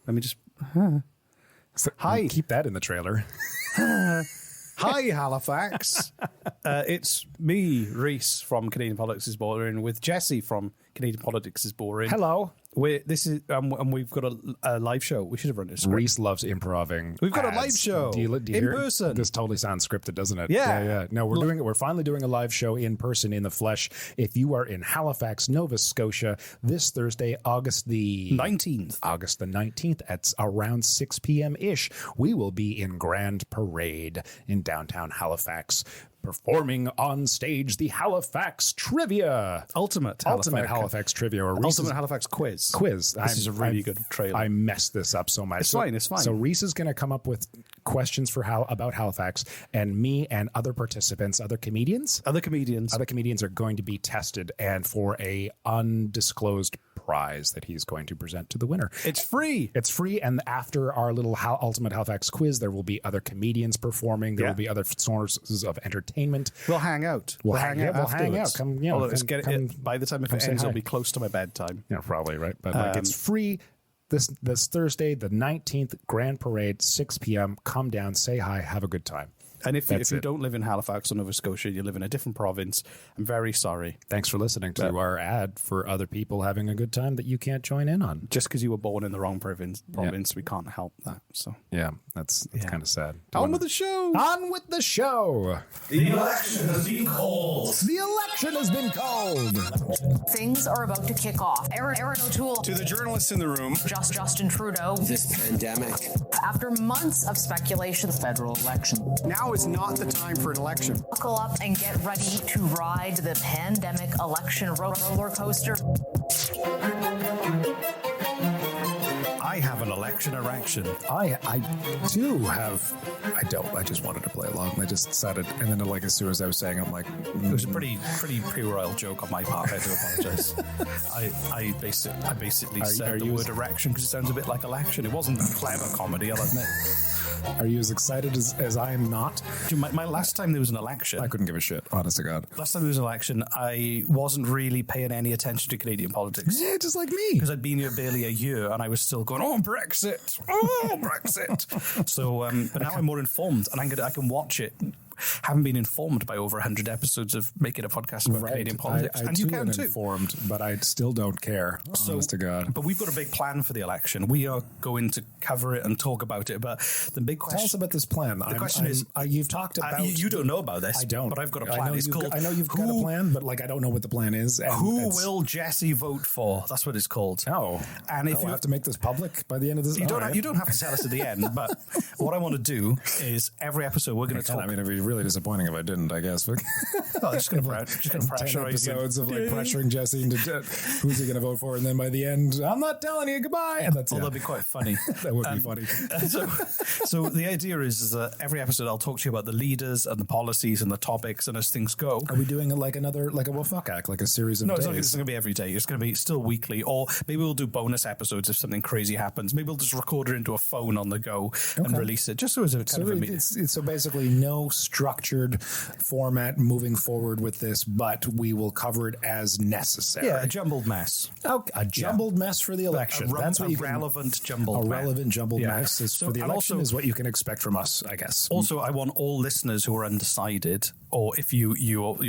Let me just... So, Hi. Keep that in the trailer. Hi, Halifax. It's me, Reese, from Canadian Politics is Boring, with Jesse from Canadian Politics is Boring. Hello. And we've got a live show. We should have run this. Reese loves improving. We've got a live show do you in hear it? person. This totally sounds scripted, doesn't it? Yeah. No, we're finally doing a live show in person, in the flesh. If you are in Halifax, Nova Scotia, this Thursday, August the 19th at around 6 p.m. ish, we will be in Grand Parade in downtown Halifax, performing on stage the Halifax Trivia. Ultimate Halifax Trivia. Or Ultimate Halifax Quiz. This is a really good trailer. I messed this up so much. It's fine. So Reese is going to come up with questions for about Halifax, and me and other participants, other comedians are going to be tested, and for a undisclosed prize that he's going to present to the winner. It's free. And after our little Ultimate Halifax Quiz, there will be other comedians performing. There will be other sources of entertainment. We'll hang out. We'll hang out. Come, by the time it ends, it'll be close to my bedtime. Yeah, probably, right? But it's free this Thursday, the 19th, Grand Parade, 6 p.m. Come down, say hi, have a good time. And if you don't live in Halifax or Nova Scotia, you live in a different province, I'm very sorry. Thanks for listening to our ad for other people having a good time that you can't join in on. Just because you were born in the wrong province, we can't help that. So yeah, that's kind of sad. On with the show. The election has been called. Things are about to kick off. Aaron O'Toole. To the journalists in the room. Justin Trudeau. This pandemic. After months of speculation. Federal election. Now is not the time for an election. Buckle up and get ready to ride the pandemic election roller coaster. I have an election erection. I do have. I don't. I just wanted to play along. I just said it, and then as soon as I was saying, I'm like, It was a pretty pre-royal joke on my part. I do apologize. I basically said the word erection because it sounds a bit like election. It wasn't clever comedy, I'll admit. Are you as excited as I am not? My last time there was an election, I couldn't give a shit, honest to God. Last time there was an election, I wasn't really paying any attention to Canadian politics. Yeah, just like me. Because I'd been here barely a year and I was still going, Brexit. So, but now I'm more informed and I can watch it. Haven't been informed by over 100 episodes of making a podcast about Canadian politics. And you can too. Informed, but I still don't care, honest to God. But we've got a big plan for the election. We are going to cover it and talk about it. But the big question... Tell us about this plan. The question is... you've talked about... you don't know about this. I don't. But I've got a plan. I know you've got a plan, but I don't know what the plan is. Who will Jesse vote for? That's what it's called. Oh. And if you have to make take this public by the end of this? You don't have to tell us at the end, but what I want to do is every episode we're going to talk. I mean, it'd be really disappointing if I didn't, I guess. But just going to pressurize 10 episodes of like pressuring Jesse into who's he going to vote for, and then by the end, I'm not telling you, goodbye. And that's that'd be quite funny. That would be funny. So the idea is that every episode I'll talk to you about the leaders and the policies and the topics, and as things go. Are we doing like a well fuck act, like a series of days? No, it's not going to be every day. It's going to be still weekly, or maybe we'll do bonus episodes if something crazy happens. Maybe we'll just record it into a phone on the go and release it, just so as a kind of a meeting. So basically, no structured format moving forward with this, but we will cover it as necessary. Yeah, a jumbled mess. Okay, a jumbled mess for the election. That's what relevant jumbled mess is for the election is what you can expect from us, I guess. Also, I want all listeners who are undecided, or if you're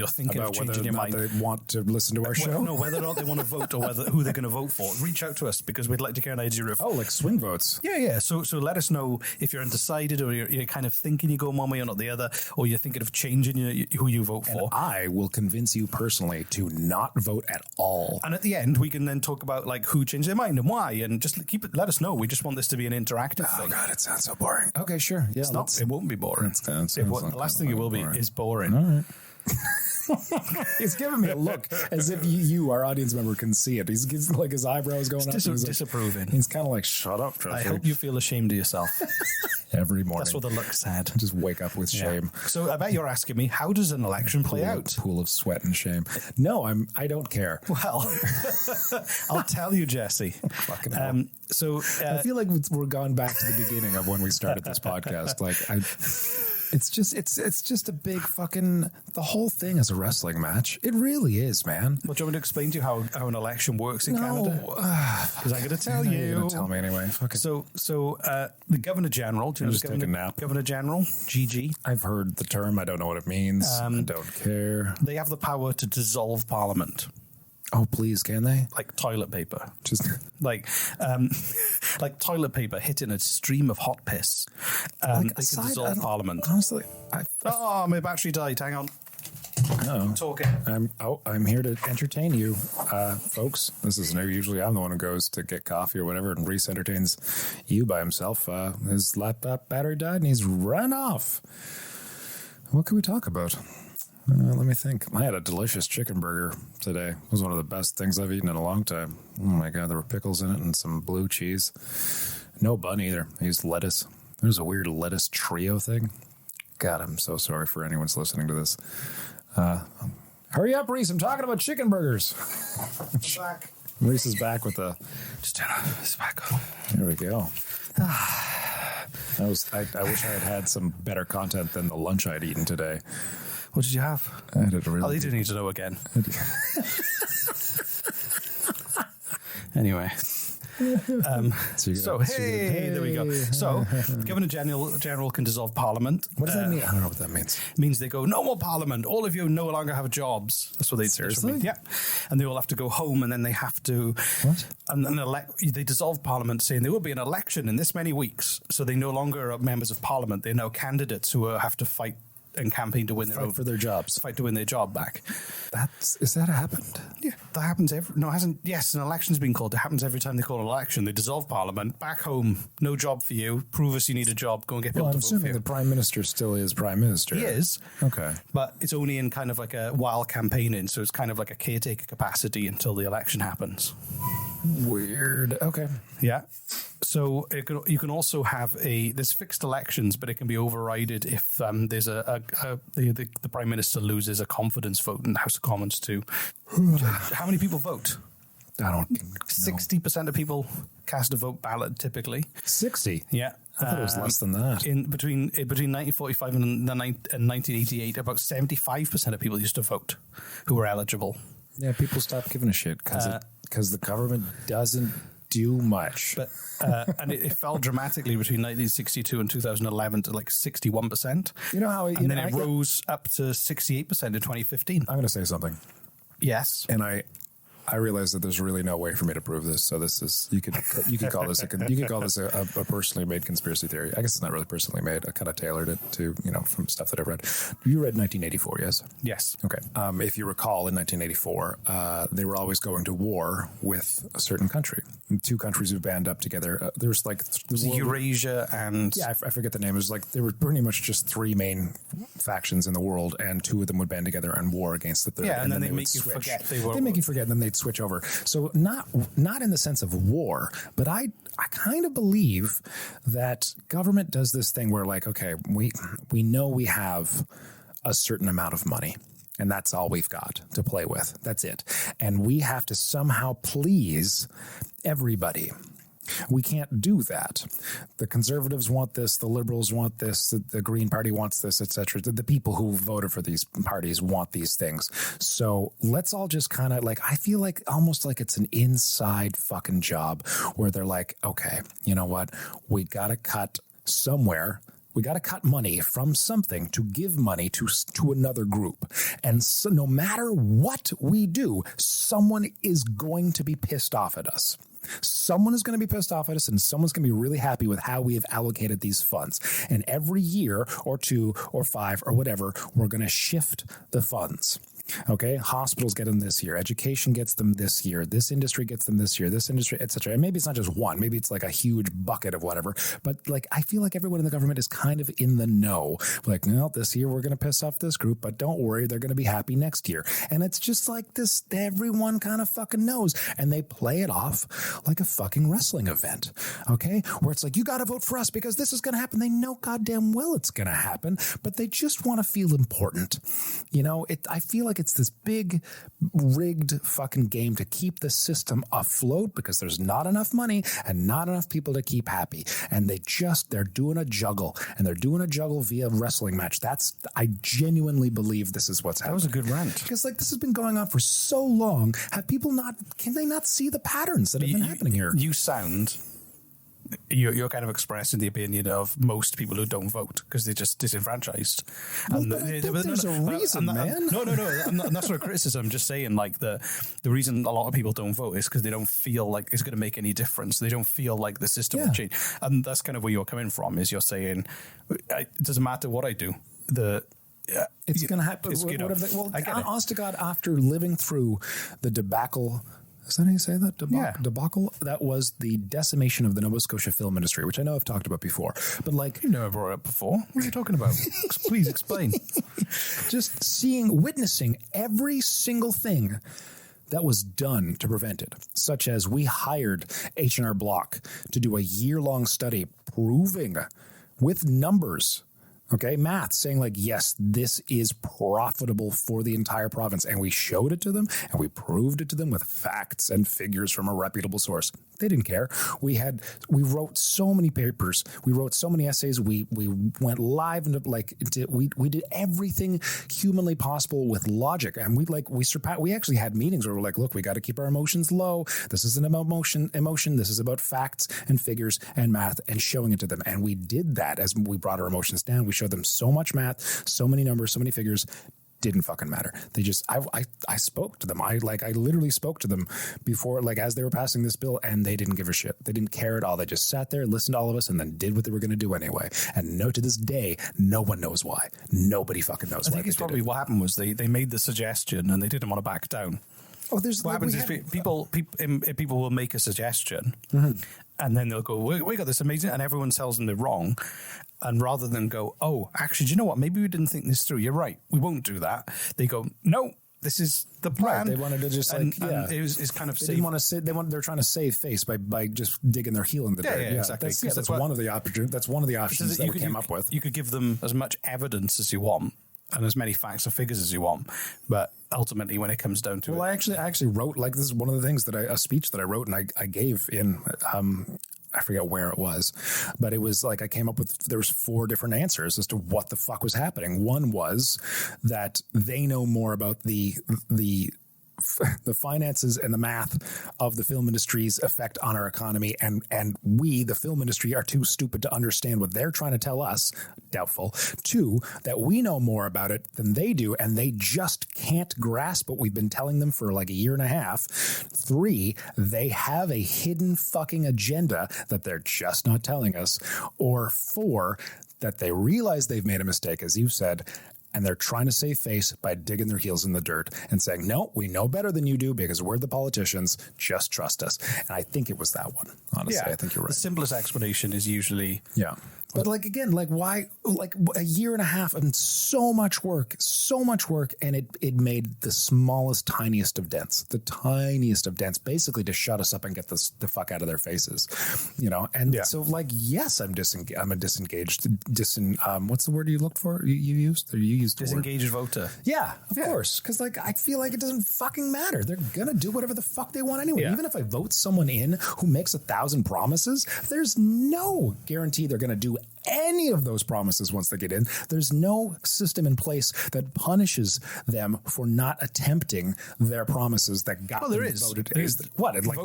thinking about of changing your mind, they want to listen to our show. No, whether or not they want to vote or who they're going to vote for. Reach out to us because we'd like to get an idea of like swing votes. Yeah. So let us know if you're undecided or you're kind of thinking you're going one way or not the other, or you're thinking of changing who you vote for. And I will convince you personally to not vote at all. And at the end, we can then talk about like who changed their mind and why, and just let us know. We just want this to be an interactive thing. Oh God, it sounds so boring. Okay, sure. Yeah, it won't be boring. The last thing it will be is boring. All right. He's giving me a look as if you, our audience member, can see it. He's like his eyebrows going up. He's disapproving. He's kind of like, shut up, Trevor. I hope you feel ashamed of yourself. Every morning. That's what the look said. Just wake up with shame. So I bet you're asking me, how does an election play out? Pool of sweat and shame. No, I don't care. Well, I'll tell you, Jesse. Fucking hell. So I feel like we're gone back to the beginning of when we started this podcast. Like It's just a big fucking, the whole thing is a wrestling match. It really is, man. Well, do you want me to explain to you how an election works in Canada? Because I'm going to tell you. You're going to tell me anyway. Fuck it. So the Governor General, do you know just take a nap. Governor General, GG. I've heard the term. I don't know what it means. I don't care. They have the power to dissolve Parliament. Oh, please, can they? Like toilet paper. Just like toilet paper hit in a stream of hot piss. They can dissolve Parliament. Honestly, my battery died. Hang on. Oh, Talking. I'm here to entertain you, folks. This is new. Usually, I'm the one who goes to get coffee or whatever, and Reese entertains you by himself. His laptop battery died, and he's run off. What can we talk about? Let me think. I had a delicious chicken burger today. It was one of the best things I've eaten in a long time. Oh my God, there were pickles in it and some blue cheese. No bun either. I used lettuce. There's a weird lettuce trio thing. God, I'm so sorry for anyone listening to this. Hurry up, Reese. I'm talking about chicken burgers. I'm back. Reese is back with the... Just turn this back on. There we go. I wish I had some better content than the lunch I'd eaten today. What did you have? I had a really... they do need to know again. Anyway. There we go. So, Governor General can dissolve Parliament. What does that mean? I don't know what that means. It means they go, no more Parliament. All of you no longer have jobs. That's what they seriously. Yeah, and they all have to go home, and then they have to what? And they dissolve Parliament, saying there will be an election in this many weeks. So they no longer are members of Parliament. They're now candidates who have to fight and campaign to win for their jobs. Fight to win their job back. Is that happened? Yeah, that happens it hasn't. Yes, an election's been called. It happens every time they call an election. They dissolve Parliament. Back home, no job for you. Prove us you need a job. Go and get people to vote for you. I'm assuming the Prime Minister still is Prime Minister. He is. Okay. But it's only in kind of like a while campaigning, so it's kind of like a caretaker capacity until the election happens. Weird. Okay. Yeah. So you can also have there's fixed elections, but it can be overrided if there's the Prime Minister loses a confidence vote in the House of Commons too. How many people vote? I don't know. 60% of people cast a vote ballot typically. 60? Yeah. I thought it was less than that. Between 1945 and 1988, about 75% of people used to vote who were eligible. Yeah, people stopped giving a shit because the government doesn't do much. But and it fell dramatically between 1962 and 2011 to like 61%. You know how? And then it rose up to 68% in 2015. I'm going to say something. Yes. And I realize that there's really no way for me to prove this. So this is you could call this a personally made conspiracy theory. I guess it's not really personally made. I kind of tailored it to from stuff that I've read. You read 1984, yes? Yes. Okay. If you recall, in 1984, they were always going to war with a certain country. And two countries who band up together. There's like Eurasia and I forget the name. It was like there were pretty much just three main factions in the world, and two of them would band together and war against the third. Yeah, and then they make you forget they make you forget, and then they'd switch over. So not in the sense of war, but I kind of believe that government does this thing where like, okay, we know we have a certain amount of money, and that's all we've got to play with. That's it. And we have to somehow please everybody. We can't do that. The conservatives want this, the liberals want this, the Green Party wants this, etc. The people who voted for these parties want these things. So let's all just kind of like, I feel like almost like it's an inside fucking job where they're like, okay, you know what? We got to cut somewhere. We got to cut money from something to give money to another group. And so no matter what we do, someone is going to be pissed off at us. Someone is going to be pissed off at us, and someone's going to be really happy with how we have allocated these funds. And every year or 2 or 5 or whatever, we're going to shift the funds. Okay, hospitals get them this year, education gets them this year, this industry gets them this year, this industry, etc. And maybe it's not just one, maybe it's like a huge bucket of whatever. But like, I feel like everyone in the government is kind of in the know. Like, no, this year we're going to piss off this group, but don't worry, they're going to be happy next year. And it's just like this, everyone kind of fucking knows, and they play it off like a fucking wrestling event. Okay, where it's like, you got to vote for us because this is going to happen. They know goddamn well it's going to happen, but they just want to feel important. I feel like like it's this big rigged fucking game to keep the system afloat because there's not enough money and not enough people to keep happy. And they're doing a juggle, and they're doing a juggle via wrestling match. I genuinely believe this is what's happening. That was a good rant. Because like this has been going on for so long. Can they not see the patterns that have been happening here? You're kind of expressing the opinion of most people who don't vote because they're just disenfranchised. Well, there's a reason, man. No. That's not a criticism. I'm just saying, like, the reason a lot of people don't vote is because they don't feel like it's going to make any difference. They don't feel like the system will change. And that's kind of where you're coming from, is you're saying, it doesn't matter what I do. It's going to happen. Honest to God, after living through the debacle, is that how you say that? Debacle? That was the decimation of the Nova Scotia film industry, which I know I've talked about before. But like, you never brought it up before. What are you talking about? Please explain. Just witnessing every single thing that was done to prevent it, such as we hired H&R Block to do a year-long study proving with numbers, okay, math, saying like, yes, this is profitable for the entire province. And we showed it to them and we proved it to them with facts and figures from a reputable source. They didn't care. We wrote so many papers. We wrote so many essays. We went live we did everything humanly possible with logic. And we actually had meetings where we're like, look, we got to keep our emotions low. This isn't about emotion. This is about facts and figures and math and showing it to them. And we did that as we brought our emotions down. We showed them so much math, so many numbers, so many figures. Didn't fucking matter. They just, I spoke to them. I literally spoke to them before, like, as they were passing this bill, and they didn't give a shit. They didn't care at all. They just sat there, listened to all of us, and then did what they were going to do anyway. And to this day, no one knows why. Nobody fucking knows why. I think it's probably what happened was they made the suggestion and they didn't want to back down. Oh, there's what happens is people will make a suggestion, and then they'll go, we got this amazing, and everyone tells them they're wrong. And rather than go, oh, actually, do you know what? Maybe we didn't think this through. You're right. We won't do that. They go, no, this is the plan. Right, they wanted to just and it's kind of they didn't want to say they're trying to save face by just digging their heel in the dirt. Yeah, exactly. That's one of the options. That's one of the options that we came up with. You could give them as much evidence as you want and as many facts and figures as you want, but ultimately, when it comes down to it, I actually wrote, like, this is one of the things that a speech that I wrote and I gave in. I forget where it was, but it was like I came up with, there was 4 different answers as to what the fuck was happening. One was that they know more about the finances and the math of the film industry's effect on our economy, and we, the film industry, are too stupid to understand what they're trying to tell us. Doubtful. 2, that we know more about it than they do, and they just can't grasp what we've been telling them for like a year and a half. 3, they have a hidden fucking agenda that they're just not telling us. Or 4, that they realize they've made a mistake, as you said, and they're trying to save face by digging their heels in the dirt and saying, no, we know better than you do because we're the politicians. Just trust us. And I think it was that one. Honestly, I think you're right. The simplest explanation is usually... Yeah. But like, again, like why, like a year and a half and so much work, and it made the smallest, tiniest of dents, basically to shut us up and get the fuck out of their faces, you know? And so like, yes, I'm a disengaged, what's the word you looked for? You used disengaged voter. Yeah, of course. Cause like, I feel like it doesn't fucking matter. They're going to do whatever the fuck they want anyway. Yeah. Even if I vote someone in who makes 1,000 promises, there's no guarantee they're going to do any of those promises once they get in. There's no system in place that punishes them for not attempting their promises that got them voted.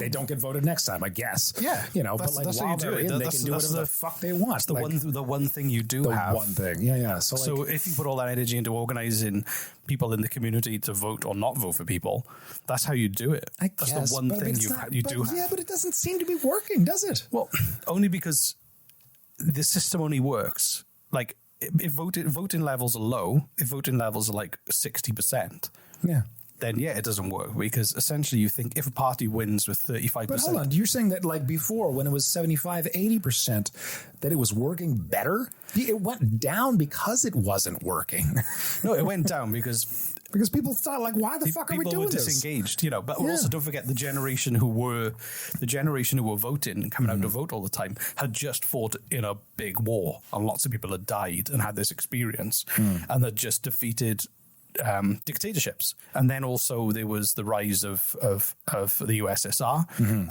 They don't get voted next time, I guess. Yeah, you know, but like while they're in, they can do whatever the fuck they want. It's the one thing you do have. One thing, yeah. So if you put all that energy into organizing people in the community to vote or not vote for people, that's how you do it. That's the one thing you do have. Yeah, but it doesn't seem to be working, does it? Well, only because the system only works like if voting levels are low, if voting levels are like 60%, then it doesn't work, because essentially you think if a party wins with 35%. But hold on, you're saying that like before, when it was 75-80%, that it was working better? It went down because it wasn't working. No, it went down because people thought, like, why the fuck are we doing this? People were disengaged, you know. But also, don't forget the generation who were voting and coming out to vote all the time had just fought in a big war, and lots of people had died and had this experience, and had just defeated dictatorships. And then also there was the rise of the USSR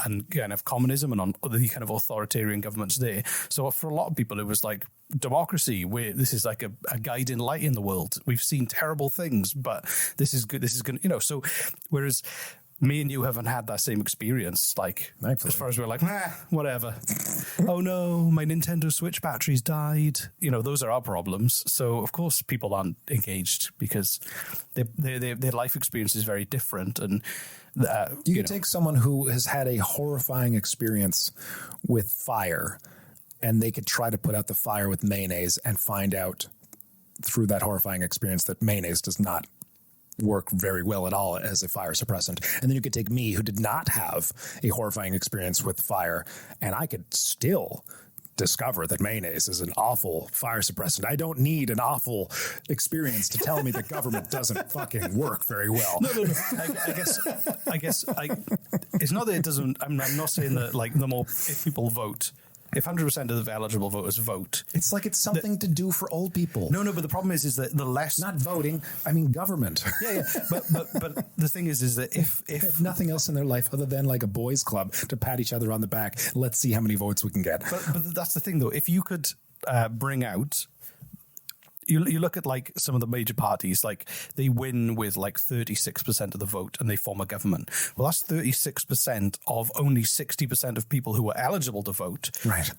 and kind of communism and on the kind of authoritarian governments there. So for a lot of people, it was like democracy, where this is like a guiding light in the world. We've seen terrible things, but this is good. This is good, so whereas me and you haven't had that same experience, like, thankfully. As far as we're like, whatever. Oh no, my Nintendo Switch batteries died. Those are our problems. So of course people aren't engaged because their life experience is very different. And you can take someone who has had a horrifying experience with fire, and they could try to put out the fire with mayonnaise and find out through that horrifying experience that mayonnaise does not work very well at all as a fire suppressant. And then you could take me, who did not have a horrifying experience with fire, and I could still discover that mayonnaise is an awful fire suppressant. I don't need an awful experience to tell me the government doesn't fucking work very well. No. I guess it's not that it doesn't. I'm not saying that like the more if people vote. If 100% of the eligible voters vote, it's like it's something to do for old people. No, but the problem is that the less not voting, I mean government. Yeah. But the thing is that if nothing else in their life other than like a boys' club to pat each other on the back, let's see how many votes we can get. But that's the thing, though. If you could bring out. You look at like some of the major parties, like they win with like 36% of the vote and they form a government. Well, that's 36% of only 60% of people who are eligible to vote. Right.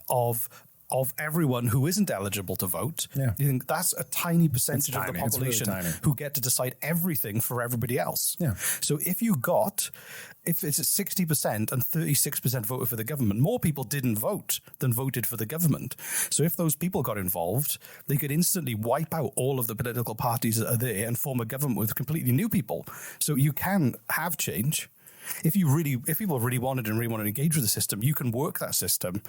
Of everyone who isn't eligible to vote. Yeah. You think that's a tiny percentage of the population really who get to decide everything for everybody else. Yeah. So if it's at 60% and 36% voted for the government, more people didn't vote than voted for the government. So if those people got involved, they could instantly wipe out all of the political parties that are there and form a government with completely new people. So you can have change. If people really wanted to engage with the system, you can work that system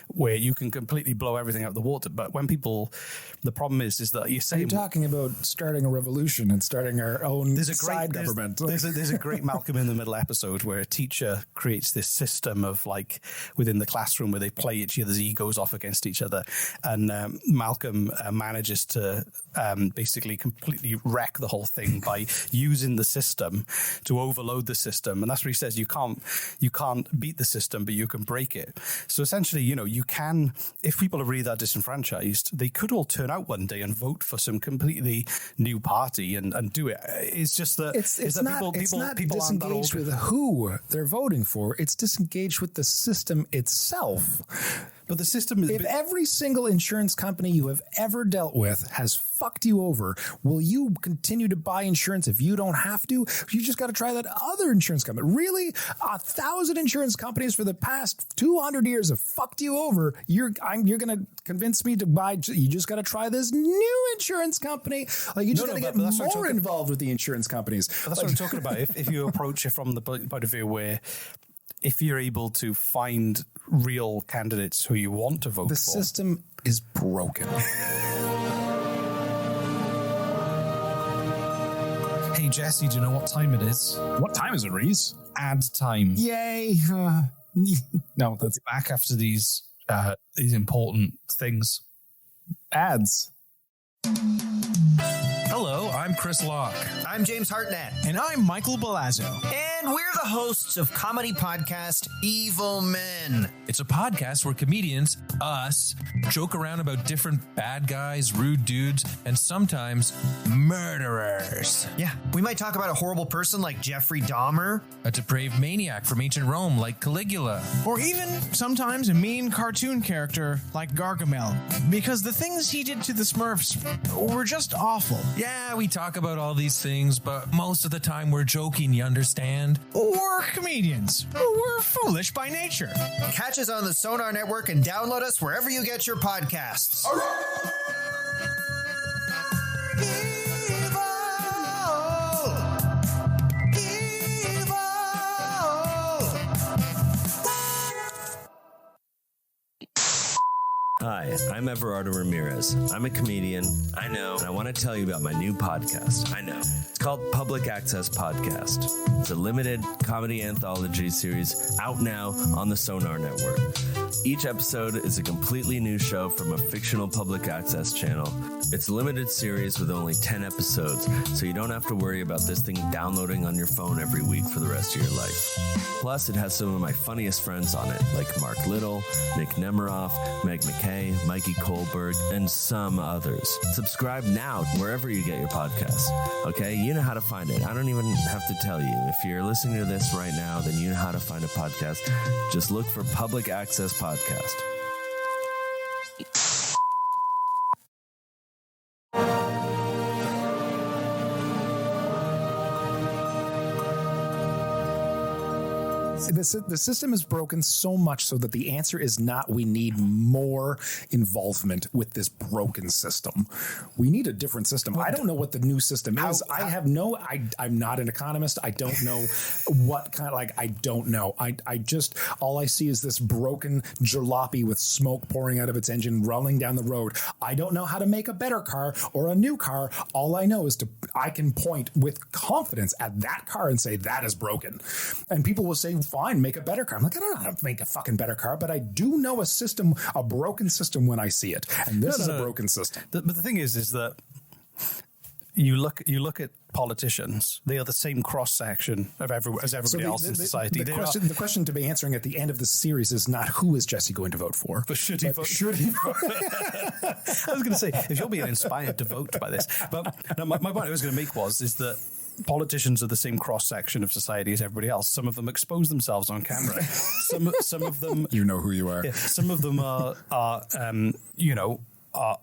where you can completely blow everything out of the water. But when the problem is that you're talking about starting a revolution and starting our own government. There's a great Malcolm in the Middle episode where a teacher creates this system of like within the classroom where they play each other's egos off against each other, and Malcolm manages to basically completely wreck the whole thing by using the system to overload the system, and that's he says you can't beat the system, but you can break it. So essentially, you can, if people are really that disenfranchised, they could all turn out one day and vote for some completely new party and do it. It's just that it's not disengaged with who they're voting for. It's disengaged with the system itself. But the system is... If every single insurance company you have ever dealt with has fucked you over, will you continue to buy insurance if you don't have to? You just got to try that other insurance company. Really? 1,000 insurance companies for the past 200 years have fucked you over. You're going to convince me to buy... You just got to try this new insurance company. Like, you just got to get more involved with the insurance companies. But that's what I'm talking about. If you approach it from the point of view where... If you're able to find real candidates who you want to vote for... The system is broken. Hey, Jesse, do you know what time it is? What time is it, Reese? Ad time. Yay. No, that's back after these important things. Ads. Hello, I'm Chris Locke. I'm James Hartnett. And I'm Michael Belazzo. And we're the hosts of comedy podcast Evil Men. It's a podcast where comedians, us, joke around about different bad guys, rude dudes, and sometimes murderers. Yeah, we might talk about a horrible person like Jeffrey Dahmer. A depraved maniac from ancient Rome like Caligula. Or even sometimes a mean cartoon character like Gargamel. Because the things he did to the Smurfs were just awful. Yeah, we talk about all these things, but most of the time we're joking, you understand? Or comedians. We're foolish by nature. Catch us on the Sonar Network and download us wherever you get your podcasts. Hi, I'm Everardo Ramirez. I'm a comedian, I know, and I want to tell you about my new podcast, I know. It's called Public Access Podcast. It's a limited comedy anthology series out now on the Sonar Network. Each episode is a completely new show from a fictional public access channel. It's a limited series with only 10 episodes, so you don't have to worry about this thing downloading on your phone every week for the rest of your life. Plus, it has some of my funniest friends on it, like Mark Little, Nick Nemiroff, Meg McKay, Mikey Kohlberg, and some others. Subscribe now wherever you get your podcasts. Okay, you know how to find it. I don't even have to tell you. If you're listening to this right now, then you know how to find a podcast. Just look for Public Access Podcast. The system is broken so much so that the answer is not we need more involvement with this broken system. We need a different system. I don't know what the new system is. I'm not an economist. I don't know what kind of, I don't know. I just, all I see is this broken jalopy with smoke pouring out of its engine rolling down the road. I don't know how to make a better car or a new car. All I know is I can point with confidence at that car and say that is broken. And people will say, fine, make a better car. I'm like, I don't know how to make a fucking better car, but I do know a broken system when I see it. And this is a broken system. But the thing is that you look at politicians, they are the same cross-section of everybody else in society. The question to be answering at the end of the series is not who is Jesse going to vote for, but should he vote? I was going to say, if you're being inspired to vote by this, but no, my point I was going to make is that politicians are the same cross-section of society as everybody else. Some of them expose themselves on camera. Some of them... You know who you are. Yeah, some of them are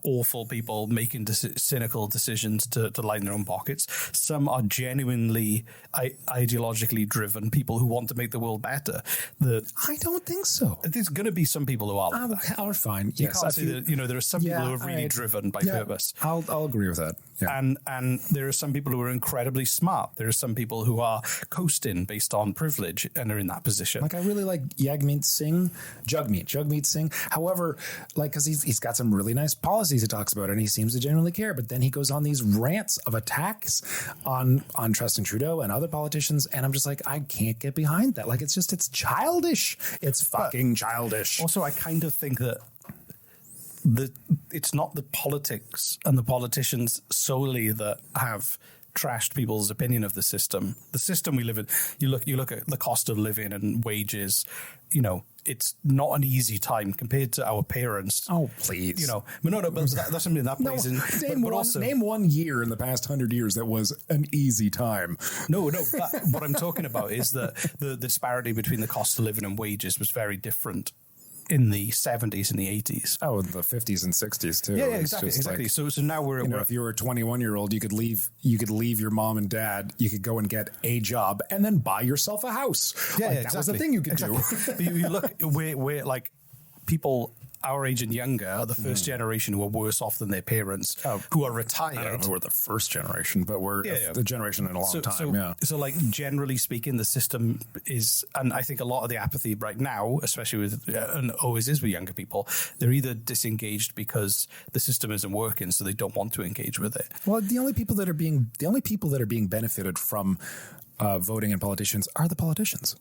awful people making cynical decisions to line their own pockets. Some are genuinely ideologically driven people who want to make the world better. I don't think so. There's going to be some people who are like that. Are fine. You can't say that, there are some people who are really driven by purpose. I'll agree with that. Yeah. And there are some people who are incredibly smart. There are some people who are coasting based on privilege and are in that position. Like, I really like Jagmeet Singh. However, because he's got some really nice policies he talks about, and he seems to genuinely care. But then he goes on these rants of attacks on Justin Trudeau and other politicians, and I'm just like, I can't get behind that. Like, it's childish. It's fucking childish. Also, I kind of think that it's not the politics and the politicians solely that have trashed people's opinion of the system. The system we live in, you look at the cost of living and wages, it's not an easy time compared to our parents. Oh, please. But that's something that plays in. Name one year in the past 100 years that was an easy time. No, but what I'm talking about is that the disparity between the cost of living and wages was very different in the 70s and the 80s. Oh, in the 50s and 60s too. Yeah, exactly. So now we're if you were a 21-year-old, you could leave your mom and dad, you could go and get a job and then buy yourself a house. Yeah, exactly. That was the thing you could do. But you look, we're like people our age and younger are the first generation who are worse off than their parents, who are retired. I don't know, we're the first generation, but we're the generation in a long time. So like, generally speaking, the system is, and I think a lot of the apathy right now, especially with, and always is with younger people, they're either disengaged because the system isn't working, so they don't want to engage with it. Well, the only people that are being benefited from voting in politicians are the politicians.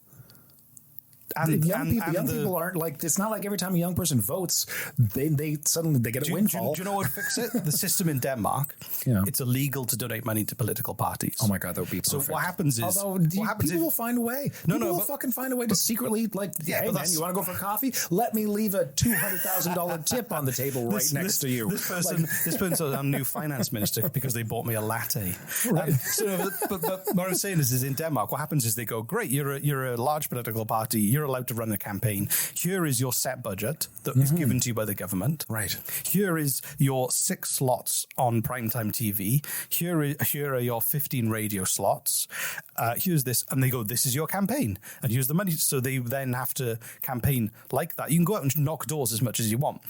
And young people aren't like, it's not like every time a young person votes, they suddenly get a windfall. Do you know what would fix it? The system in Denmark, it's illegal to donate money to political parties. Oh my God, that would be perfect. So what happens is... people will find a way. People will fucking find a way to secretly, hey man, you want to go for coffee? Let me leave a $200,000 tip on the table next to you. This person's a new finance minister because they bought me a latte. Right. But what I'm saying is in Denmark, what happens is they go, great, you're a large political party, you're allowed to run a campaign. Here is your set budget that is given to you by the government. Right. Here is your 6 slots on primetime TV. Here are your 15 radio slots. Here's this, and they go, this is your campaign, and here's the money. So they then have to campaign like that. You can go out and knock doors as much as you want.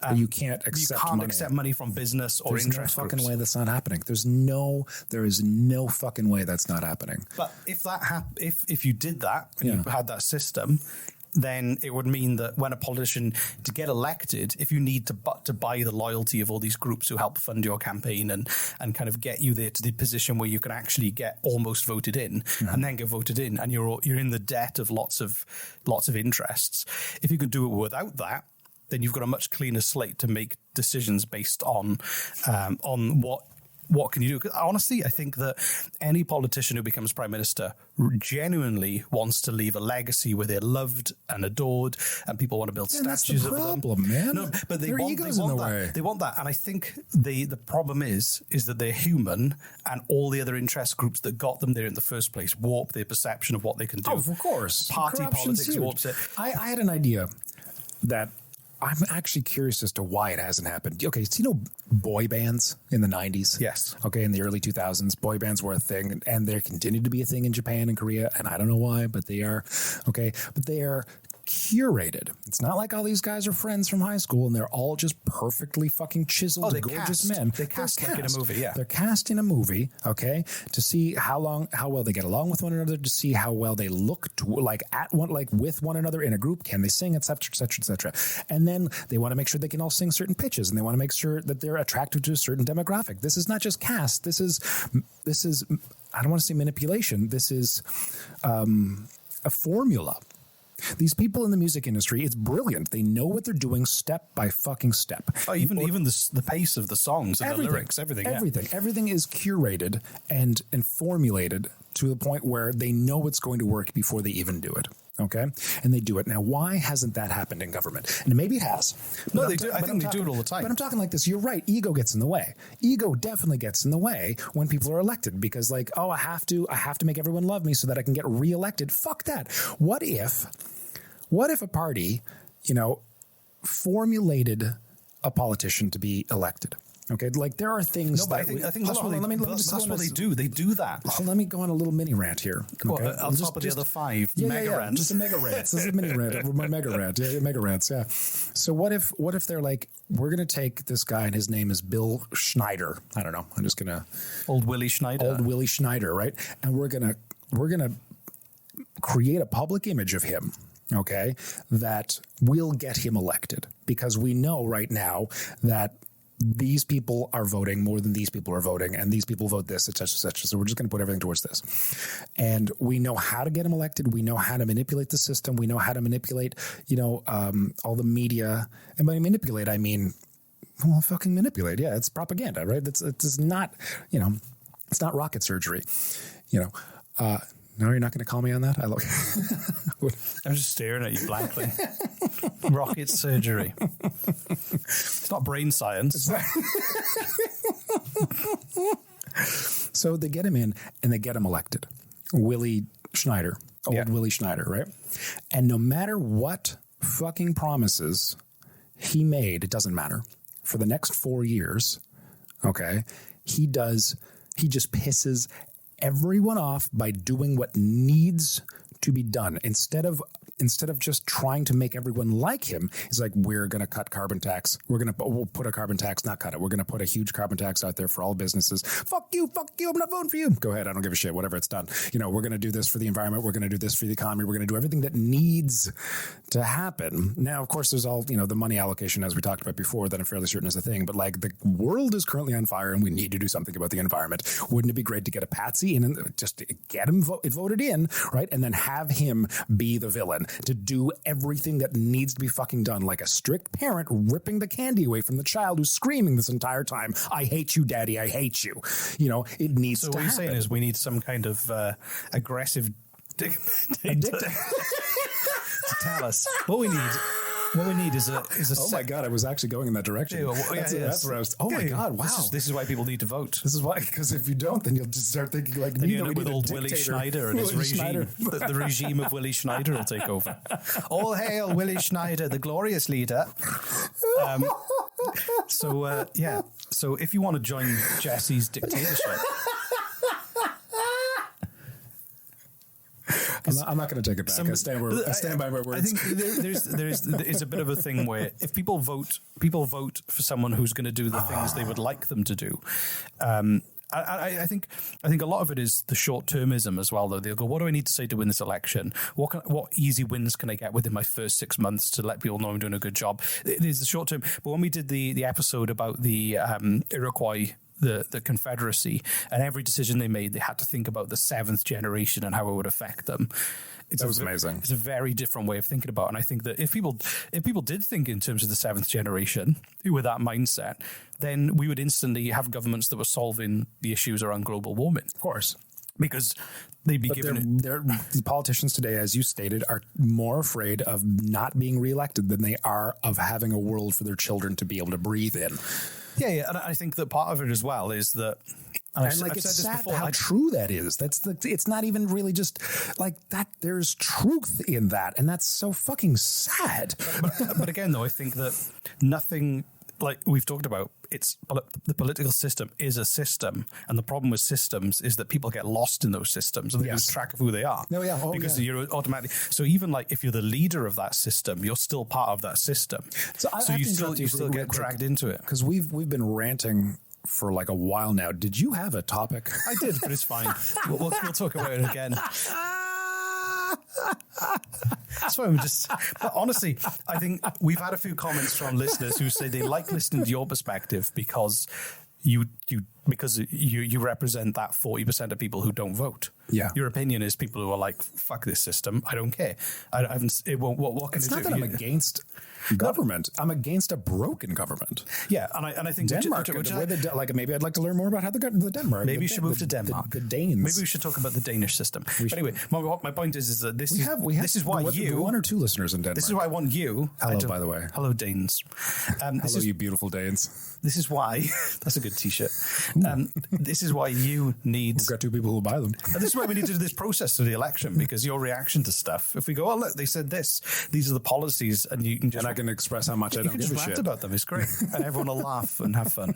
But you can't accept money from business or interest There's no fucking groups. way that's not happening. There is no fucking way that's not happening. But if you did that, and you had that system, then it would mean that when a politician, to get elected, if you need to buy the loyalty of all these groups who help fund your campaign and kind of get you there to the position where you can actually get almost voted in and then get voted in, and you're in the debt of lots of interests. If you could do it without that, then you've got a much cleaner slate to make decisions based on what can you do? 'Cause honestly, I think that any politician who becomes prime minister genuinely wants to leave a legacy where they're loved and adored, and people want to build statues of them. That's the problem, man. No, but they Their want ego's in the that. way. They want that, and I think the problem is that they're human, and all the other interest groups that got them there in the first place warp their perception of what they can do. Oh, of course. Party Corruption's politics huge. warps it. I had an idea that I'm actually curious as to why it hasn't happened. Okay, so boy bands in the 90s? Yes. Okay, in the early 2000s, boy bands were a thing, and they continue to be a thing in Japan and Korea, and I don't know why, but they are. Okay, but they are curated. It's not like all these guys are friends from high school and they're all just perfectly fucking chiseled, gorgeous men. They're cast like in a movie, yeah. They're cast in a movie, okay, to see how well they get along with one another, to see how well they look with one another in a group. Can they sing, etc., etc., etc. And then they want to make sure they can all sing certain pitches, and they want to make sure that they're attractive to a certain demographic. This is not just cast. This is I don't want to say manipulation. This is a formula. These people in the music industry, it's brilliant. They know what they're doing step by fucking step. Oh, even the pace of the songs and the lyrics, everything. Everything is curated and formulated to the point where they know it's going to work before they even do it. Okay, and they do it. Now, why hasn't that happened in government? And maybe it has. No, they do. I think they do it all the time. But I'm talking like this. You're right. Ego gets in the way. Ego definitely gets in the way when people are elected, because I have to make everyone love me so that I can get reelected. Fuck that. What if a party, formulated a politician to be elected? Okay, like there are things. No, but I think that's what they do. They do that. Let me go on a little mini rant here. Okay? Well, on top of the other 5 mega rants. Just a mega rant. This is a mini rant. My mega rant. Yeah, mega rants. Yeah. So what if they're like, we're going to take this guy and his name is Bill Schneider. I don't know. I'm just going to Old Willie Schneider, right? And we're going to create a public image of him. Okay, that will get him elected, because we know right now that these people are voting more than these people are voting, and these people vote this, et cetera, et cetera. So we're just going to put everything towards this. And we know how to get him elected. We know how to manipulate the system. We know how to manipulate, all the media. And by manipulate, I mean, well, fucking manipulate. Yeah, it's propaganda, right? It's not, it's not rocket surgery, No, you're not going to call me on that? I'm just staring at you blankly. Rocket surgery. It's not brain science. So they get him in and they get him elected. Willie Schneider. Willie Schneider, right? And no matter what fucking promises he made, it doesn't matter. For the next 4 years, okay, he just pisses everyone off by doing what needs to be done. Instead of just trying to make everyone like him, he's like, we're going to cut carbon tax. We'll put a carbon tax, not cut it. We're going to put a huge carbon tax out there for all businesses. Fuck you. I'm not voting for you. Go ahead. I don't give a shit. Whatever, it's done. We're going to do this for the environment. We're going to do this for the economy. We're going to do everything that needs to happen. Now, of course, there's all, the money allocation, as we talked about before, that I'm fairly certain is a thing. But like, the world is currently on fire and we need to do something about the environment. Wouldn't it be great to get a patsy in and just get him voted in, right? And then have him be the villain to do everything that needs to be fucking done, like a strict parent ripping the candy away from the child who's screaming this entire time, I hate you, daddy, I hate you. It needs to happen. So what you're saying is we need some kind of aggressive dictator to tell us what we need. What we need is a. Oh my God! I was actually going in that direction. That's where I was. Oh my God! Wow! This is why people need to vote. This is why, because if you don't, then you'll just start thinking like me. With old Willie Schneider and his regime. The regime of Willie Schneider will take over. All hail Willie Schneider, the glorious leader. So if you want to join Jesse's dictatorship. I'm not going to take it back. I stand by my words. I think there's a bit of a thing where if people vote for someone who's going to do the things they would like them to do, I think a lot of it is the short-termism as well, though. They'll go, what do I need to say to win this election? What easy wins can I get within my first 6 months to let people know I'm doing a good job? It is the short term. But when we did the episode about the Iroquois, the Confederacy, and every decision they made, they had to think about the seventh generation and how it would affect them. That was amazing. It's a very different way of thinking about it. And I think that if people did think in terms of the seventh generation with that mindset, then we would instantly have governments that were solving the issues around global warming. Of course. Because they'd be given the politicians today, as you stated, are more afraid of not being reelected than they are of having a world for their children to be able to breathe in. Yeah. And I think that part of it as well is that, and like, it's sad how true that is. It's not even really just like that. There's truth in that. And that's so fucking sad. But again, though, I think that nothing, like we've talked about, the political system is a system. And the problem with systems is that people get lost in those systems and they lose track of who they are. Because you're automatically. So even like if you're the leader of that system, you're still part of that system. So you still get dragged into it. Because we've been ranting for like a while now. Did you have a topic? I did, but it's fine. We'll talk about it again. That's why but honestly, I think we've had a few comments from listeners who say they like listening to your perspective because you represent that 40% of people who don't vote. Yeah. Your opinion is people who are like, fuck this system. I don't care. I haven't, it won't, what can it's it do? It's not that I'm against government. I'm against a broken government. Yeah. And I think Denmark, maybe I'd like to learn more about how the Denmark. Maybe you should move to Denmark. The Danes. Maybe we should talk about the Danish system. But anyway, my point is that this is why you, one or two listeners in Denmark. This is why I want you. Hello, by the way. Hello, Danes. Hello, you beautiful Danes. This is why, that's a good t-shirt. This is why you need... We've got two people who buy them. And this is why we need to do this process of the election, because your reaction to stuff, if we go, oh, look, they said this, these are the policies, and you can just... And I can express how much I don't give a shit about them. It's great. And everyone will laugh and have fun.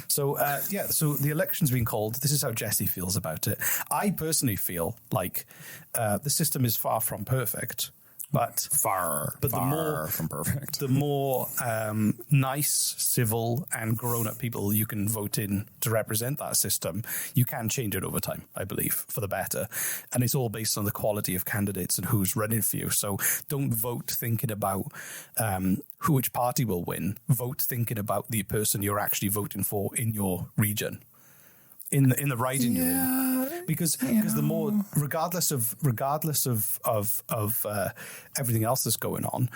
So, so the election's been called. This is how Jesse feels about it. I personally feel like the system is far from perfect. But far from perfect. The more nice, civil, and grown-up people you can vote in to represent that system, you can change it over time, I believe, for the better. And it's all based on the quality of candidates and who's running for you. So don't vote thinking about which party will win. Vote thinking about the person you're actually voting for in your region. In the riding you're in, because the more, regardless of everything else that's going on,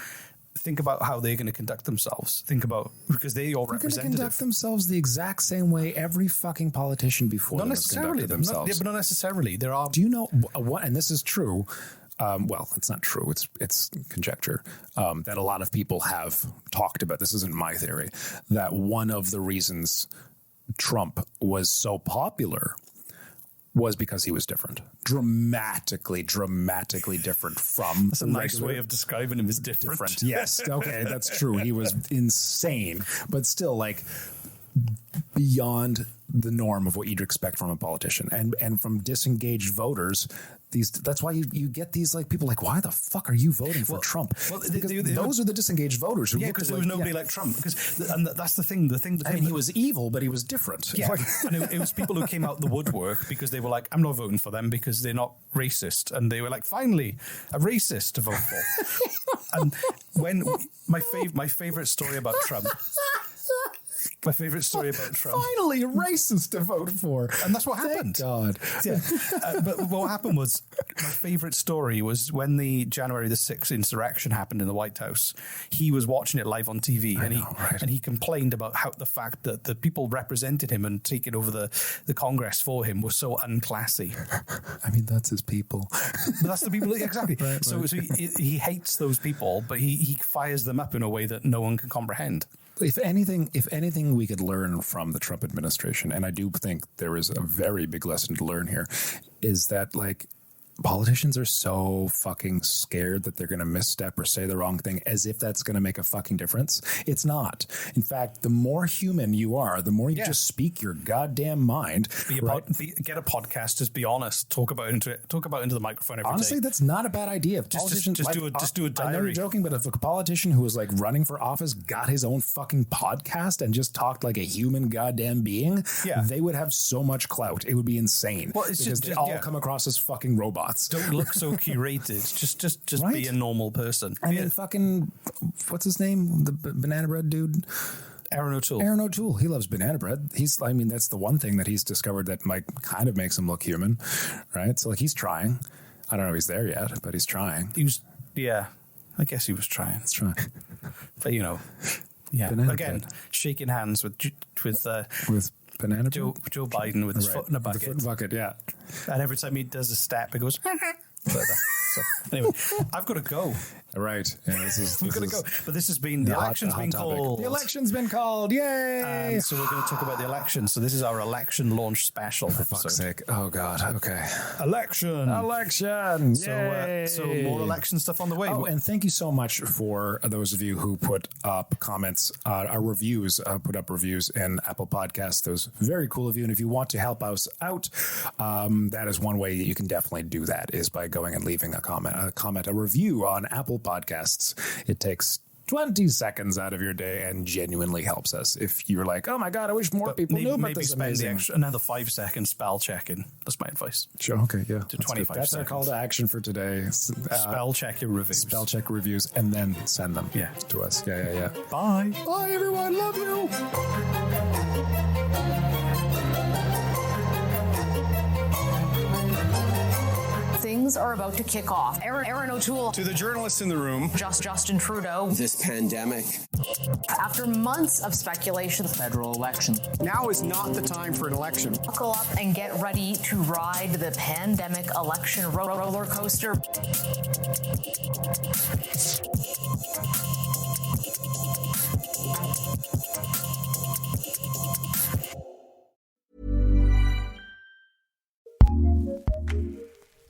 think about how they're going to conduct themselves. Think about, because they're your representative. They're going to conduct themselves the exact same way every fucking politician before not them has conducted themselves. But not necessarily. There are. Do you know what? And this is true. Well, it's not true. It's conjecture that a lot of people have talked about. This isn't my theory. That one of the reasons Trump was so popular was because he was different. Dramatically different from... That's a nice way of describing him as different. Yes. Okay, that's true. He was insane, but still like beyond the norm of what you'd expect from a politician. And from disengaged voters, that's why you get these like people like, why the fuck are you voting for Trump? Well, those are the disengaged voters. Because there was nobody like Trump. And that's the thing. He was evil, but he was different. Yeah. And it was people who came out the woodwork because they were like, I'm not voting for them because they're not racist. And they were like, finally, a racist to vote for. And when my favorite story about Trump. My favorite story about Trump. Finally, a racist to vote for. And that's what happened. Thank God. Yeah. But what happened was, my favorite story was when the January the 6th insurrection happened in the White House. He was watching it live on TV and he complained about how the fact that the people represented him and taking over the Congress for him was so unclassy. I mean, that's his people. But that's the people, exactly. Right. So he hates those people, but he fires them up in a way that no one can comprehend. If anything we could learn from the Trump administration, and I do think there is a very big lesson to learn here, is that like politicians are so fucking scared that they're going to misstep or say the wrong thing as if that's going to make a fucking difference. It's not. In fact, the more human you are, the more you just speak your goddamn mind. Get a podcast. Just be honest. Talk about into the microphone every Honestly, day. that's not a bad idea. If politicians, just do a diary. I know you're joking, but if a politician who was like running for office got his own fucking podcast and just talked like a human goddamn being, they would have so much clout. It would be insane. Well, it's because they all come across as fucking robots. Don't look so curated. Just Right? be a normal person. And then fucking, what's his name? The banana bread dude? Aaron O'Toole. Aaron O'Toole. He loves banana bread. That's the one thing that he's discovered that might kind of makes him look human, right? So like he's trying. I don't know if he's there yet, but he's trying. I guess he was trying. He's trying. But Banana again, bread. shaking hands with banana Joe Biden with his foot in a bucket. The foot in a bucket, yeah. And every time he does a step, it goes. So anyway, I've got to go. Right. Yeah, We've got to go. But this has been the election's been called. The election's been called. Yay! So we're going to talk about the election. So this is our election launch special. For fuck's sake. Oh, God. Okay. Election. Yay! So more election stuff on the way. Oh, and thank you so much for those of you who put up comments, our reviews, put up reviews in Apple Podcasts. Those very cool of you. And if you want to help us out, that is one way that you can definitely do that is by going and leaving a review on Apple Podcasts. It takes 20 seconds out of your day and genuinely helps us. If you're like, oh my God, I wish more people knew about this amazing. Another 5 seconds spell checking. That's my advice. Sure. Okay. Yeah. To 25 That's our call to action for today. Spell check your reviews. Spell check reviews and then send them to us. Yeah. Bye. Bye, everyone. Love you. Things are about to kick off. Aaron O'Toole. To the journalists in the room. Justin Trudeau. This pandemic. After months of speculation. Federal election. Now is not the time for an election. Buckle up and get ready to ride the pandemic election roller coaster.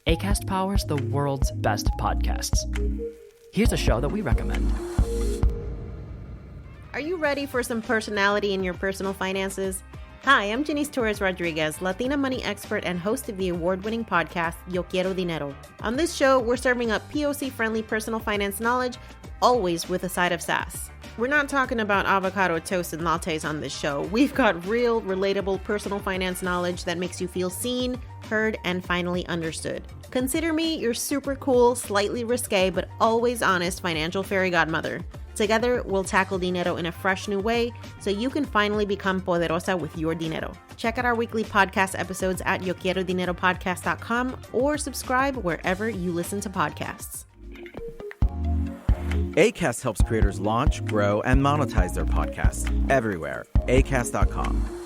Acast powers the world's best podcasts. Here's a show that we recommend. Are you ready for some personality in your personal finances? Hi, I'm Janice Torres Rodriguez, Latina money expert and host of the award-winning podcast Yo Quiero Dinero. On this show, we're serving up POC-friendly personal finance knowledge, always with a side of sass. We're not talking about avocado toast and lattes on this show. We've got real, relatable personal finance knowledge that makes you feel seen, heard, and finally understood. Consider me your super cool, slightly risque, but always honest financial fairy godmother. Together, we'll tackle dinero in a fresh new way so you can finally become poderosa with your dinero. Check out our weekly podcast episodes at yoquierodineropodcast.com or subscribe wherever you listen to podcasts. Acast helps creators launch, grow, and monetize their podcasts everywhere. Acast.com.